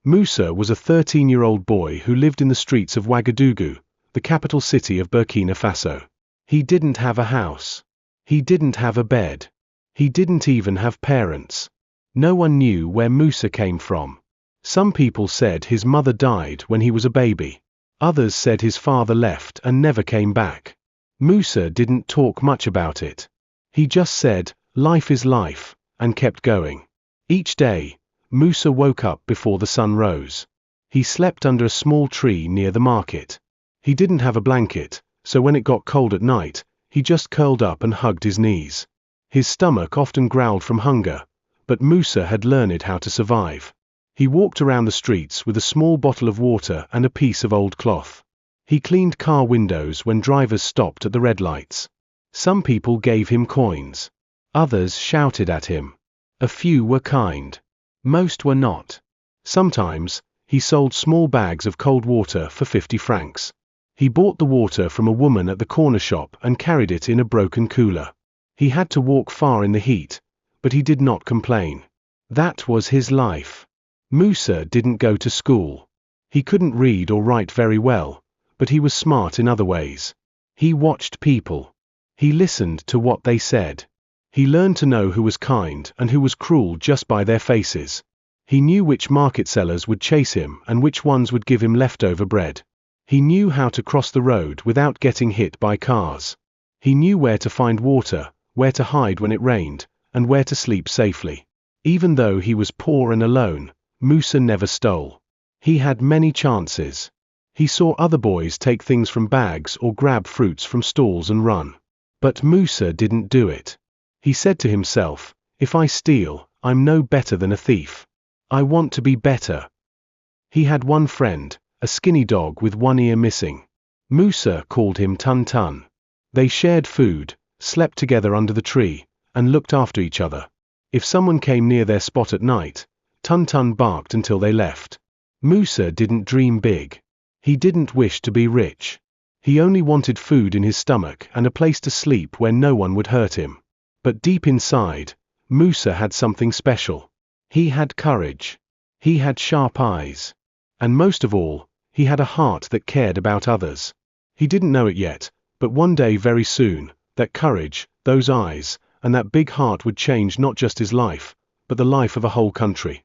Moussa was a 13-year-old boy who lived in the streets of Ouagadougou, the capital city of Burkina Faso. He didn't have a house. He didn't have a bed. He didn't even have parents. No one knew where Moussa came from. Some people said his mother died when he was a baby. Others said his father left and never came back. Moussa didn't talk much about it. He just said, "Life is life," and kept going. Each day, Moussa woke up before the sun rose. He slept under a small tree near the market. He didn't have a blanket, so when it got cold at night, he just curled up and hugged his knees. His stomach often growled from hunger, but Moussa had learned how to survive. He walked around the streets with a small bottle of water and a piece of old cloth. He cleaned car windows when drivers stopped at the red lights. Some people gave him coins. Others shouted at him. A few were kind. Most were not. Sometimes, he sold small bags of cold water for 50 francs. He bought the water from a woman at the corner shop and carried it in a broken cooler. He had to walk far in the heat, but he did not complain. That was his life. Moussa didn't go to school. He couldn't read or write very well, but he was smart in other ways. He watched people. He listened to what they said. He learned to know who was kind and who was cruel just by their faces. He knew which market sellers would chase him and which ones would give him leftover bread. He knew how to cross the road without getting hit by cars. He knew where to find water, where to hide when it rained, and where to sleep safely. Even though he was poor and alone, Moussa never stole. He had many chances. He saw other boys take things from bags or grab fruits from stalls and run. But Moussa didn't do it. He said to himself, "If I steal, I'm no better than a thief. I want to be better." He had one friend, a skinny dog with one ear missing. Moussa called him Tun Tun. They shared food, slept together under the tree, and looked after each other. If someone came near their spot at night, Tun Tun barked until they left. Moussa didn't dream big. He didn't wish to be rich. He only wanted food in his stomach and a place to sleep where no one would hurt him. But deep inside, Moussa had something special. He had courage. He had sharp eyes. And most of all, he had a heart that cared about others. He didn't know it yet, but one day very soon, that courage, those eyes, and that big heart would change not just his life, but the life of a whole country.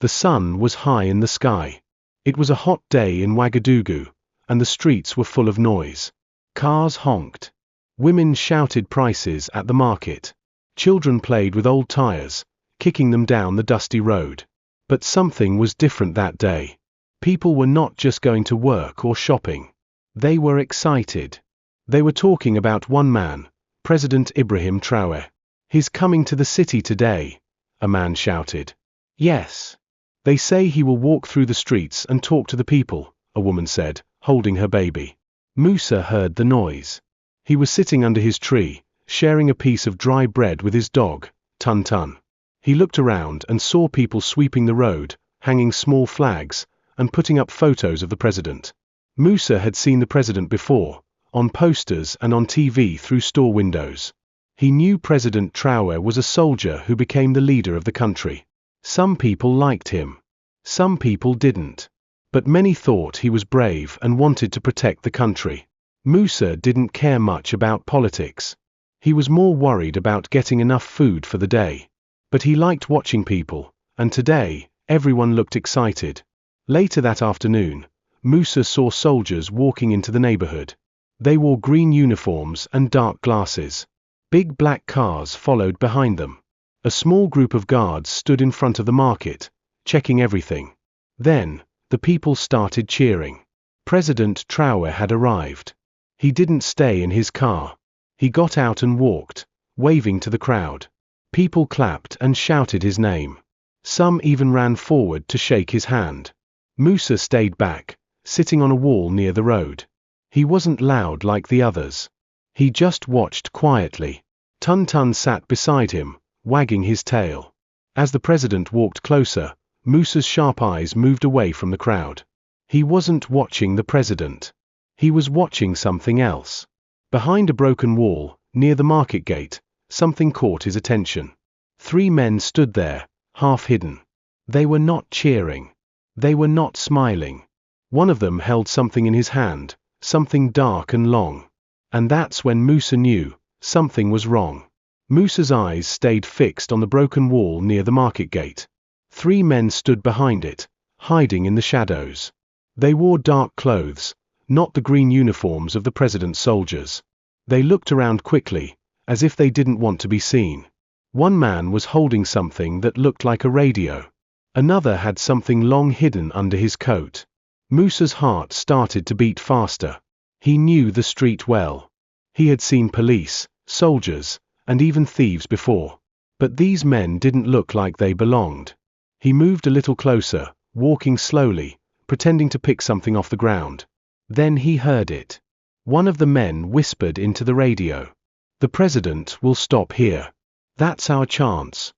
The sun was high in the sky. It was a hot day in Ouagadougou, and the streets were full of noise. Cars honked. Women shouted prices at the market. Children played with old tires, kicking them down the dusty road. But something was different that day. People were not just going to work or shopping. They were excited. They were talking about one man, President Ibrahim Traoré. "He's coming to the city today," a man shouted. "Yes. They say he will walk through the streets and talk to the people," a woman said, holding her baby. Moussa heard the noise. He was sitting under his tree, sharing a piece of dry bread with his dog, Tun Tun. He looked around and saw people sweeping the road, hanging small flags, and putting up photos of the president. Moussa had seen the president before, on posters and on TV through store windows. He knew President Traoré was a soldier who became the leader of the country. Some people liked him. Some people didn't. But many thought he was brave and wanted to protect the country. Moussa didn't care much about politics. He was more worried about getting enough food for the day. But he liked watching people, and today, everyone looked excited. Later that afternoon, Moussa saw soldiers walking into the neighborhood. They wore green uniforms and dark glasses. Big black cars followed behind them. A small group of guards stood in front of the market, checking everything. Then, the people started cheering. President Traoré had arrived. He didn't stay in his car. He got out and walked, waving to the crowd. People clapped and shouted his name. Some even ran forward to shake his hand. Moussa stayed back, sitting on a wall near the road. He wasn't loud like the others. He just watched quietly. Tun Tun sat beside him, wagging his tail. As the president walked closer, Moussa's sharp eyes moved away from the crowd. He wasn't watching the president. He was watching something else. Behind a broken wall, near the market gate, something caught his attention. 3 men stood there, half hidden. They were not cheering. They were not smiling. One of them held something in his hand, something dark and long. And that's when Moussa knew something was wrong. Moussa's eyes stayed fixed on the broken wall near the market gate. 3 men stood behind it, hiding in the shadows. They wore dark clothes, not the green uniforms of the president's soldiers. They looked around quickly, as if they didn't want to be seen. One man was holding something that looked like a radio. Another had something long hidden under his coat. Moussa's heart started to beat faster. He knew the street well. He had seen police, soldiers, and even thieves before. But these men didn't look like they belonged. He moved a little closer, walking slowly, pretending to pick something off the ground. Then he heard it. One of the men whispered into the radio. "The president will stop here. That's our chance."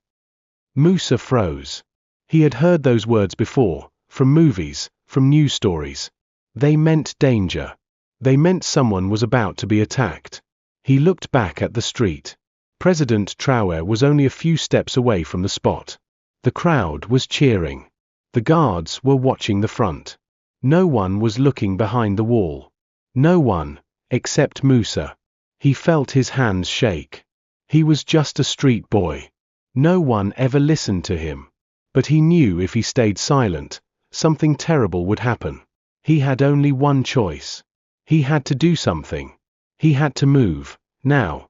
Moussa froze. He had heard those words before, from movies, from news stories. They meant danger. They meant someone was about to be attacked. He looked back at the street. President Traoré was only a few steps away from the spot. The crowd was cheering. The guards were watching the front. No one was looking behind the wall. No one, except Moussa. He felt his hands shake. He was just a street boy. No one ever listened to him. But he knew if he stayed silent, something terrible would happen. He had only one choice. He had to do something. He had to move, now.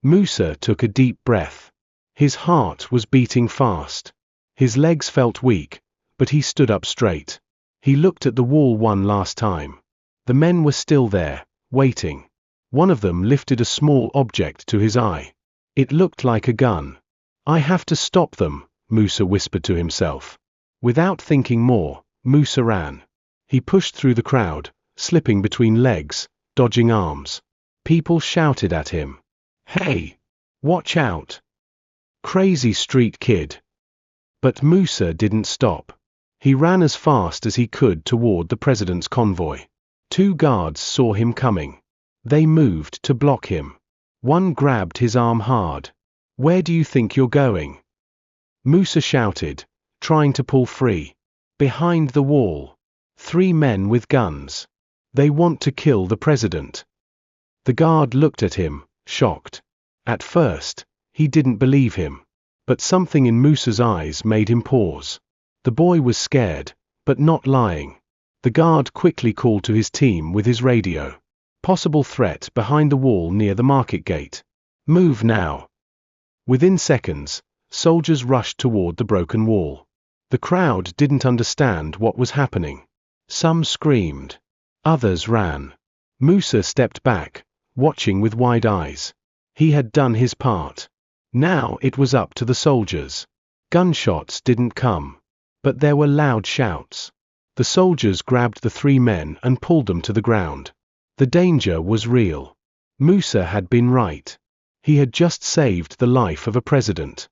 Moussa took a deep breath. His heart was beating fast. His legs felt weak, but he stood up straight. He looked at the wall one last time. The men were still there, waiting. One of them lifted a small object to his eye. It looked like a gun. "I have to stop them," Moussa whispered to himself. Without thinking more, Moussa ran. He pushed through the crowd, slipping between legs, dodging arms. People shouted at him. "Hey! Watch out! Crazy street kid!" But Moussa didn't stop. He ran as fast as he could toward the president's convoy. 2 guards saw him coming. They moved to block him. One grabbed his arm hard. "Where do you think you're going?" Moussa shouted, trying to pull free. "Behind the wall. 3 men with guns. They want to kill the president." The guard looked at him, shocked. At first, he didn't believe him. But something in Moussa's eyes made him pause. The boy was scared, but not lying. The guard quickly called to his team with his radio. "Possible threat behind the wall near the market gate. Move now." Within seconds, soldiers rushed toward the broken wall. The crowd didn't understand what was happening. Some screamed. Others ran. Moussa stepped back, watching with wide eyes. He had done his part. Now it was up to the soldiers. Gunshots didn't come. But there were loud shouts. The soldiers grabbed the 3 men and pulled them to the ground. The danger was real. Moussa had been right. He had just saved the life of a president.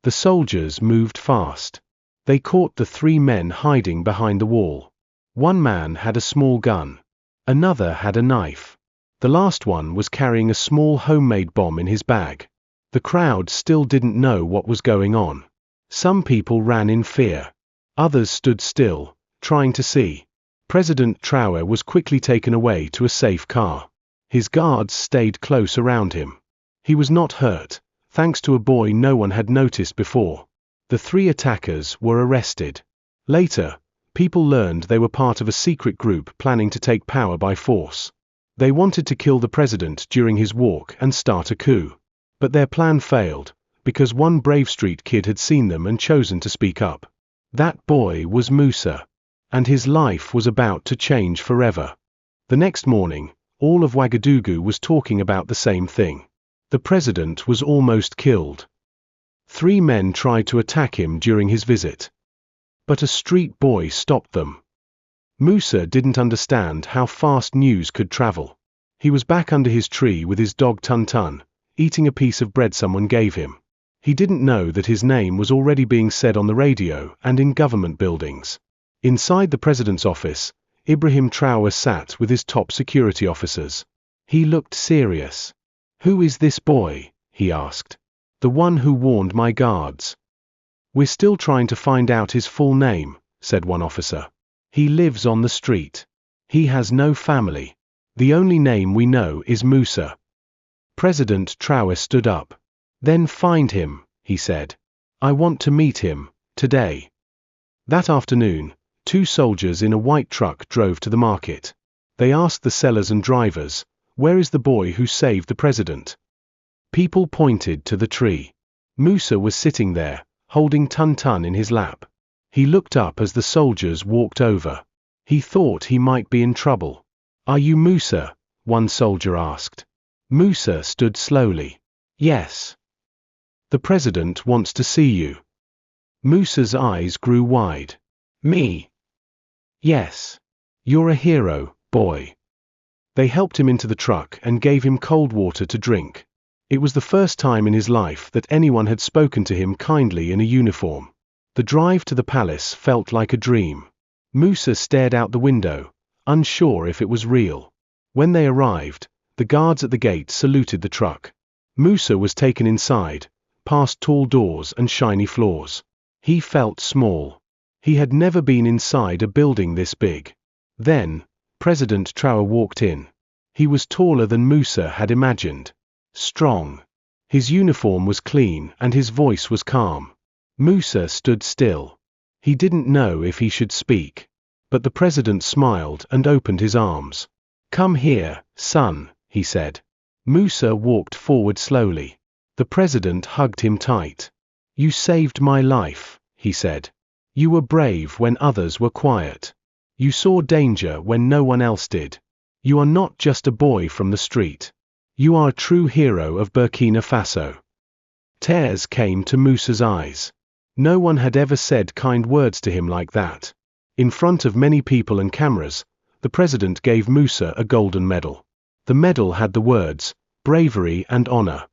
The soldiers moved fast. They caught the 3 men hiding behind the wall. One man had a small gun. Another had a knife. The last one was carrying a small homemade bomb in his bag. The crowd still didn't know what was going on. Some people ran in fear. Others stood still, trying to see. President Traoré was quickly taken away to a safe car. His guards stayed close around him. He was not hurt, thanks to a boy no one had noticed before. The 3 attackers were arrested. Later, people learned they were part of a secret group planning to take power by force. They wanted to kill the president during his walk and start a coup. But their plan failed, because one brave street kid had seen them and chosen to speak up. That boy was Moussa. And his life was about to change forever. The next morning, all of Ouagadougou was talking about the same thing. The president was almost killed. 3 men tried to attack him during his visit. But a street boy stopped them. Moussa didn't understand how fast news could travel. He was back under his tree with his dog Tun Tun, eating a piece of bread someone gave him. He didn't know that his name was already being said on the radio and in government buildings. Inside the president's office, Ibrahim Traoré sat with his top security officers. He looked serious. "Who is this boy?" he asked. "The one who warned my guards." "We're still trying to find out his full name," said one officer. He lives on the street. He has no family. The only name we know is Moussa. President Traoré stood up. Then find him, he said. I want to meet him, today. That afternoon, 2 soldiers in a white truck drove to the market. They asked the sellers and drivers, "Where is the boy who saved the president?" People pointed to the tree. Moussa was sitting there, holding Tun in his lap. He looked up as the soldiers walked over. He thought he might be in trouble. "Are you Moussa?" one soldier asked. Moussa stood slowly. "Yes." "The president wants to see you." Moussa's eyes grew wide. "Me?" "Yes. You're a hero, boy." They helped him into the truck and gave him cold water to drink. It was the first time in his life that anyone had spoken to him kindly in a uniform. The drive to the palace felt like a dream. Moussa stared out the window, unsure if it was real. When they arrived, the guards at the gate saluted the truck. Moussa was taken inside, past tall doors and shiny floors. He felt small. He had never been inside a building this big. Then, President Traoré walked in. He was taller than Moussa had imagined. Strong. His uniform was clean and his voice was calm. Moussa stood still. He didn't know if he should speak. But the president smiled and opened his arms. "Come here, son," he said. Moussa walked forward slowly. The president hugged him tight. "You saved my life," he said. "You were brave when others were quiet. You saw danger when no one else did. You are not just a boy from the street. You are a true hero of Burkina Faso." Tears came to Moussa's eyes. No one had ever said kind words to him like that. In front of many people and cameras, the president gave Moussa a golden medal. The medal had the words, "Bravery and Honor."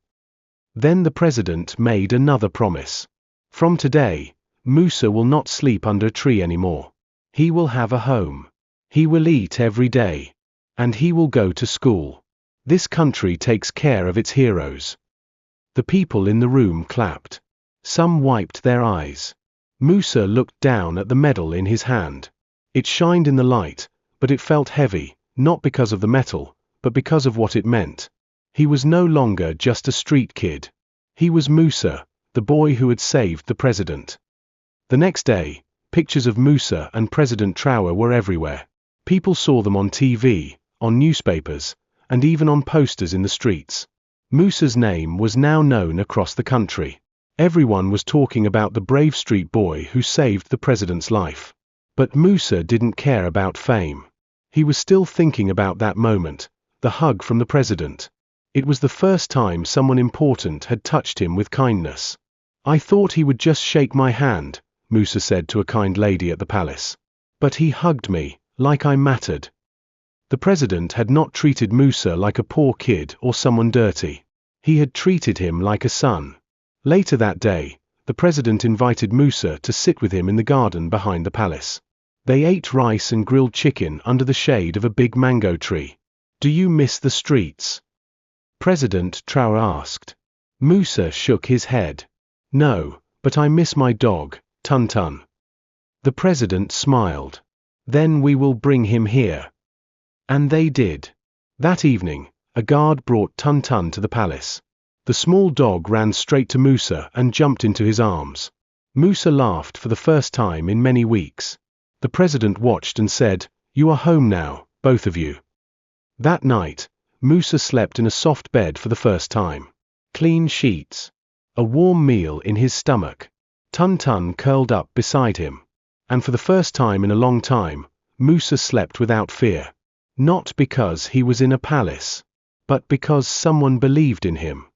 Then the president made another promise. From today, Moussa will not sleep under a tree anymore. He will have a home. He will eat every day. And he will go to school. This country takes care of its heroes. The people in the room clapped. Some wiped their eyes. Moussa looked down at the medal in his hand. It shined in the light, but it felt heavy, not because of the metal, but because of what it meant. He was no longer just a street kid. He was Moussa, the boy who had saved the president. The next day, pictures of Moussa and President Traoré were everywhere. People saw them on TV, on newspapers, and even on posters in the streets. Moussa's name was now known across the country. Everyone was talking about the brave street boy who saved the president's life. But Moussa didn't care about fame. He was still thinking about that moment, the hug from the president. It was the first time someone important had touched him with kindness. "I thought he would just shake my hand," Moussa said to a kind lady at the palace. "But he hugged me, like I mattered." The president had not treated Moussa like a poor kid or someone dirty. He had treated him like a son. Later that day, the president invited Moussa to sit with him in the garden behind the palace. They ate rice and grilled chicken under the shade of a big mango tree. "Do you miss the streets?" President Traoré asked. Moussa shook his head. "No, but I miss my dog, Tun." The president smiled. "Then we will bring him here." And they did. That evening, a guard brought Tun to the palace. The small dog ran straight to Moussa and jumped into his arms. Moussa laughed for the first time in many weeks. The president watched and said, "You are home now, both of you." That night, Moussa slept in a soft bed for the first time. Clean sheets. A warm meal in his stomach. Tun curled up beside him. And for the first time in a long time, Moussa slept without fear. Not because he was in a palace, but because someone believed in him.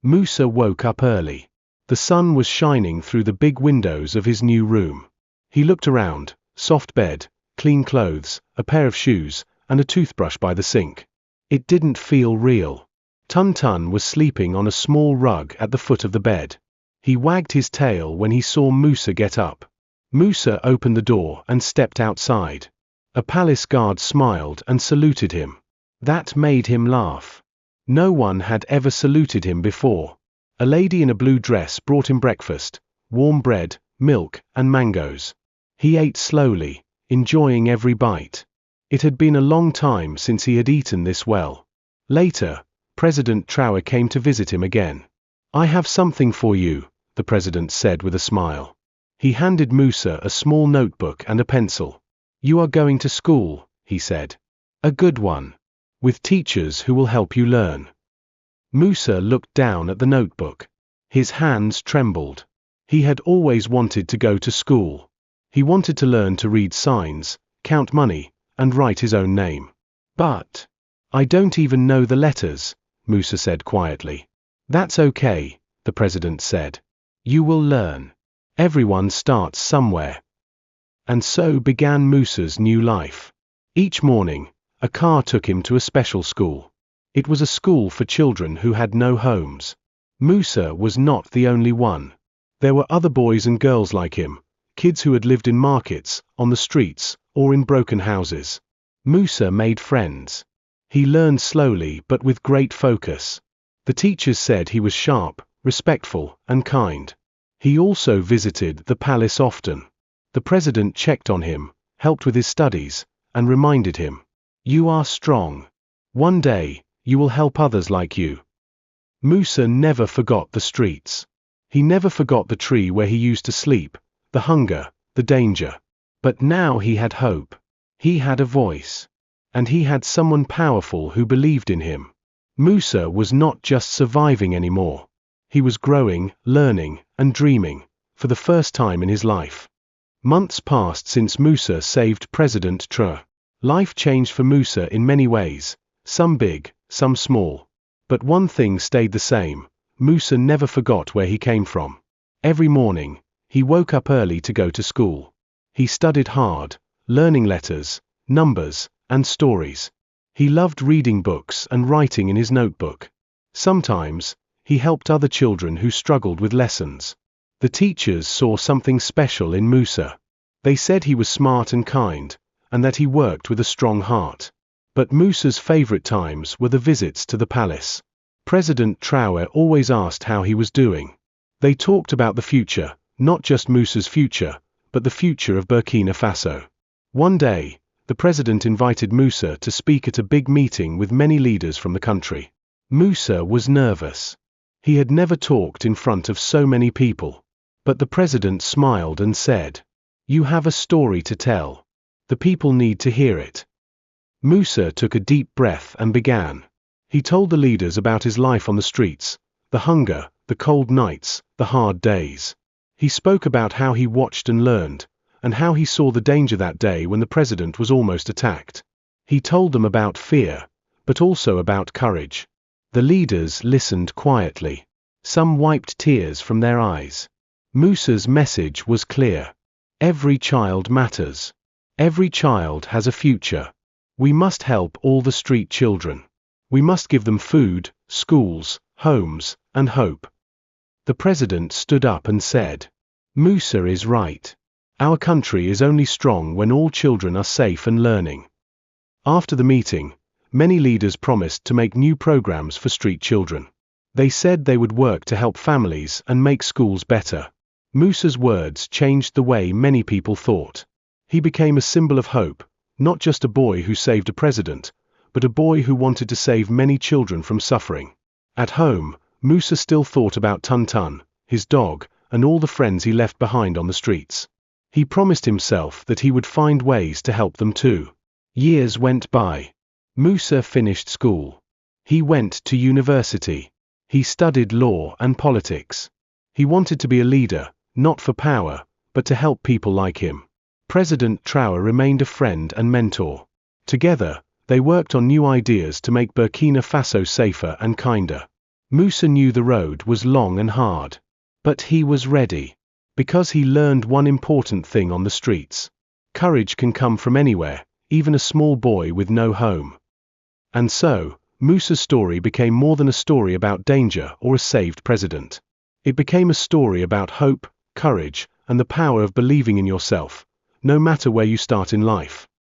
Moussa woke up early. The sun was shining through the big windows of his new room. He looked around, soft bed, clean clothes, a pair of shoes, and a toothbrush by the sink. It didn't feel real. Tun was sleeping on a small rug at the foot of the bed. He wagged his tail when he saw Moussa get up. Moussa opened the door and stepped outside. A palace guard smiled and saluted him. That made him laugh. No one had ever saluted him before. A lady in a blue dress brought him breakfast, warm bread, milk, and mangoes. He ate slowly, enjoying every bite. It had been a long time since he had eaten this well. Later, President Traoré came to visit him again. "I have something for you," the president said with a smile. He handed Moussa a small notebook and a pencil. "You are going to school," he said. "A good one. With teachers who will help you learn." Moussa looked down at the notebook. His hands trembled. He had always wanted to go to school. He wanted to learn to read signs, count money, and write his own name. "But I don't even know the letters," Moussa said quietly. "That's okay," the president said. "You will learn. Everyone starts somewhere." And so began Moussa's new life. Each morning, a car took him to a special school. It was a school for children who had no homes. Moussa was not the only one. There were other boys and girls like him, kids who had lived in markets, on the streets, or in broken houses. Moussa made friends. He learned slowly but with great focus. The teachers said he was sharp, respectful, and kind. He also visited the palace often. The president checked on him, helped with his studies, and reminded him, "You are strong. One day, you will help others like you." Moussa never forgot the streets. He never forgot the tree where he used to sleep, the hunger, the danger. But now he had hope. He had a voice. And he had someone powerful who believed in him. Moussa was not just surviving anymore. He was growing, learning, and dreaming, for the first time in his life. Months passed since Moussa saved President Traoré. Life changed for Moussa in many ways, some big, some small. But one thing stayed the same: Moussa never forgot where he came from. Every morning, he woke up early to go to school. He studied hard, learning letters, numbers, and stories. He loved reading books and writing in his notebook. Sometimes, he helped other children who struggled with lessons. The teachers saw something special in Moussa. They said he was smart and kind, and that he worked with a strong heart. But Moussa's favorite times were the visits to the palace. President Traoré always asked how he was doing. They talked about the future, not just Moussa's future, but the future of Burkina Faso. One day, the president invited Moussa to speak at a big meeting with many leaders from the country. Moussa was nervous. He had never talked in front of so many people. But the president smiled and said, "You have a story to tell. The people need to hear it." Moussa took a deep breath and began. He told the leaders about his life on the streets, the hunger, the cold nights, the hard days. He spoke about how he watched and learned, and how he saw the danger that day when the president was almost attacked. He told them about fear, but also about courage. The leaders listened quietly. Some wiped tears from their eyes. Moussa's message was clear. Every child matters. Every child has a future. We must help all the street children. We must give them food, schools, homes, and hope. The president stood up and said, "Moussa is right. Our country is only strong when all children are safe and learning." After the meeting, many leaders promised to make new programs for street children. They said they would work to help families and make schools better. Moussa's words changed the way many people thought. He became a symbol of hope, not just a boy who saved a president, but a boy who wanted to save many children from suffering. At home, Moussa still thought about Tun Tun, his dog, and all the friends he left behind on the streets. He promised himself that he would find ways to help them too. Years went by. Moussa finished school. He went to university. He studied law and politics. He wanted to be a leader, not for power, but to help people like him. President Traoré remained a friend and mentor. Together, they worked on new ideas to make Burkina Faso safer and kinder. Moussa knew the road was long and hard. But he was ready. Because he learned one important thing on the streets. Courage can come from anywhere, even a small boy with no home. And so, Moussa's story became more than a story about danger or a saved president. It became a story about hope, courage, and the power of believing in yourself, no matter where you start in life.